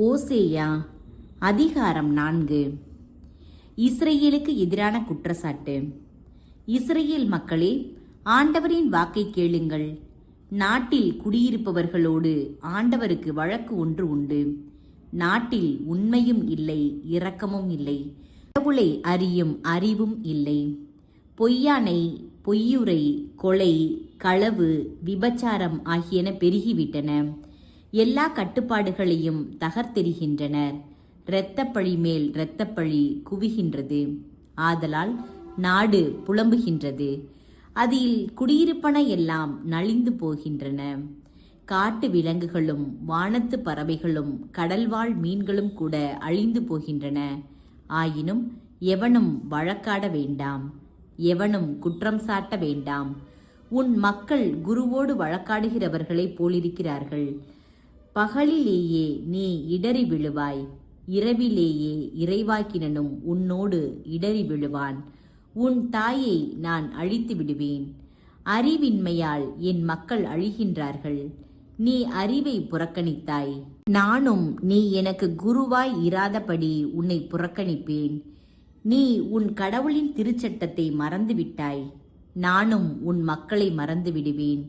ஓசேயா அதிகாரம் 4. இஸ்ரேலுக்கு எதிரான குற்றச்சாட்டு. இஸ்ரேல் மக்களே, ஆண்டவரின் வாக்கை கேளுங்கள். நாட்டில் குடியிருப்பவர்களோடு ஆண்டவருக்கு வழக்கு ஒன்று உண்டு. நாட்டில் உண்மையும் இல்லை, இரக்கமும் இல்லை, கடவுளை அறியும் அறிவும் இல்லை. பொய்யானை, பொய்யுரை, கொலை, களவு, விபச்சாரம் ஆகியன பெருகிவிட்டன. எல்லா கட்டுப்பாடுகளையும் தகர்த்தெறிகின்றனர். இரத்தப்பழி மேல் இரத்தப்பழி குவிகின்றது. ஆதலால் நாடு புலம்புகின்றது. அதில் குடியிருப்பன எல்லாம் நலிந்து போகின்றன. காட்டு விலங்குகளும் வானத்து பறவைகளும் கடல்வாழ் மீன்களும் கூட அழிந்து போகின்றன. ஆயினும் எவனும் வழக்காட வேண்டாம், எவனும் குற்றம் சாட்ட வேண்டாம். உன் மக்கள் குருவோடு வழக்காடுகிறவர்களைப் போலிருக்கிறார்கள். பகலிலேயே நீ இடறி விழுவாய், இரவிலேயே இறைவாக்கினனும் உன்னோடு இடறி விழுவான். உன் தாயை நான் அழித்து விடுவேன். அறிவின்மையால் என் மக்கள் அழிகின்றார்கள். நீ அறிவை புறக்கணித்தாய். நானும் நீ எனக்கு குருவாய் இராதபடி உன்னை புறக்கணிப்பேன். நீ உன் கடவுளின் திருச்சட்டத்தை மறந்துவிட்டாய். நானும் உன் மக்களை மறந்து விடுவேன்.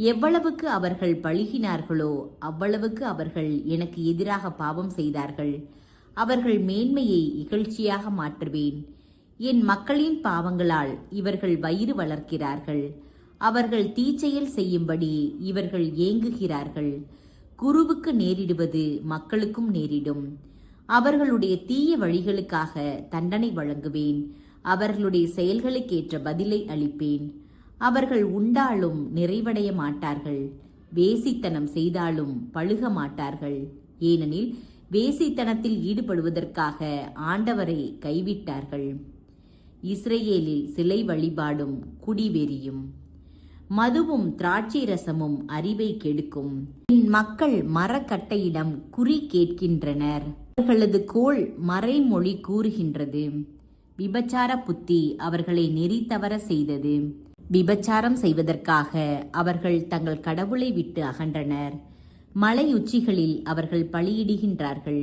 எவ்வளவுக்கு அவர்கள் பழுகினார்களோ அவ்வளவுக்கு அவர்கள் எனக்கு எதிராக பாவம் செய்தார்கள். அவர்கள் மேன்மையை இகழ்ச்சியாக மாற்றுவேன். என் மக்களின் பாவங்களால் இவர்கள் வயிறு வளர்க்கிறார்கள். அவர்கள் தீச்செயல் செய்யும்படி இவர்கள் ஏங்குகிறார்கள். குருவுக்கு நேரிடுவது மக்களுக்கும் நேரிடும். அவர்களுடைய தீய வழிகளுக்காக தண்டனை வழங்குவேன். அவர்களுடைய செயல்களுக்கேற்ற பதிலை அளிப்பேன். அவர்கள் உண்டாலும் நிறைவடைய மாட்டார்கள், வேசித்தனம் செய்தாலும் பழுக மாட்டார்கள். ஏனெனில் வேசித்தனத்தில் ஈடுபடுவதற்காக ஆண்டவரை கைவிட்டார்கள். இஸ்ரேலில் சிலை வழிபாடும் குடிவெறியும் மதுவும் திராட்சை ரசமும் அறிவை கெடுக்கும். என் மக்கள் மரக்கட்டையிடம் குறி கேட்கின்றனர். அவர்களது கோல் மறைமொழி கூறுகின்றது. விபச்சார புத்தி அவர்களை நெறி தவற செய்தது. விபச்சாரம் செய்வதற்காக அவர்கள் தங்கள் கடவுளை விட்டு அகன்றனர். மலை உச்சிகளில் அவர்கள் பலியிடுகின்றார்கள்.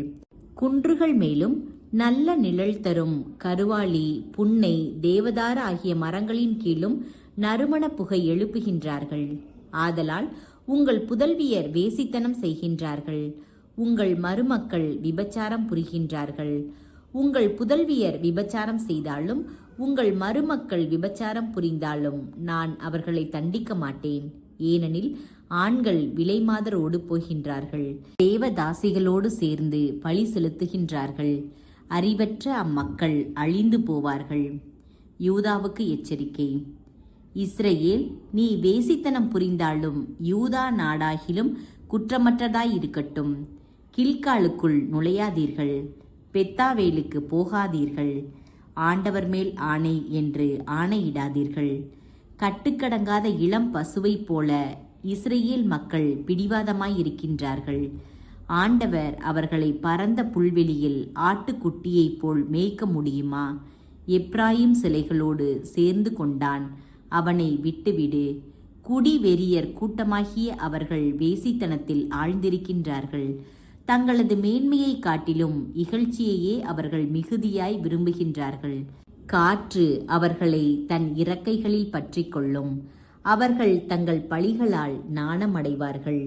குன்றுகள் மேலும் நல்ல நிழல் தரும் கருவாளி, புன்னை, தேவதார ஆகிய மரங்களின் கீழும் நறுமண புகை எழுப்புகின்றார்கள். ஆதலால் உங்கள் புதல்வியர் வேசித்தனம் செய்கின்றார்கள். உங்கள் மருமக்கள் விபச்சாரம் புரிகின்றார்கள். உங்கள் புதல்வியர் விபச்சாரம் செய்தாலும் உங்கள் மருமக்கள் விபச்சாரம் புரிந்தாலும் நான் அவர்களை தண்டிக்க மாட்டேன். ஏனெனில் ஆண்கள் விலைமாதரோடு போகின்றார்கள், தேவதாசிகளோடு சேர்ந்து பழி செலுத்துகின்றார்கள். அறிவற்ற அம்மக்கள் அழிந்து போவார்கள். யூதாவுக்கு எச்சரிக்கை. இஸ்ரேல், நீ வேசித்தனம் புரிந்தாலும் யூதா நாடாகிலும் குற்றமற்றதாய் இருக்கட்டும். கில்காலுக்குள் நுழையாதீர்கள், பெத்தாவேலுக்கு போகாதீர்கள். ஆண்டவர் மேல் ஆணை என்று ஆணையிடாதீர்கள். கட்டுக்கடங்காத இளம் பசுவை போல இஸ்ரேல் மக்கள் பிடிவாதமாயிருக்கின்றார்கள். ஆண்டவர் அவர்களை பரந்த புல்வெளியில் ஆட்டுக்குட்டியைப் போல் மேய்க்க முடியுமா? எப்ராயிம் சிலைகளோடு சேர்ந்து கொண்டான், அவனை விட்டுவிடு. குடிவெறியர் கூட்டமாகிய அவர்கள் வேசித்தனத்தில் ஆழ்ந்திருக்கின்றார்கள். தங்களது மேன்மையை காட்டிலும் இகழ்ச்சியையே அவர்கள் மிகுதியாய் விரும்புகின்றார்கள். காற்று அவர்களை தன் இறக்கைகளில் பற்றி கொள்ளும். அவர்கள் தங்கள் பழிகளால் நாணமடைவார்கள்.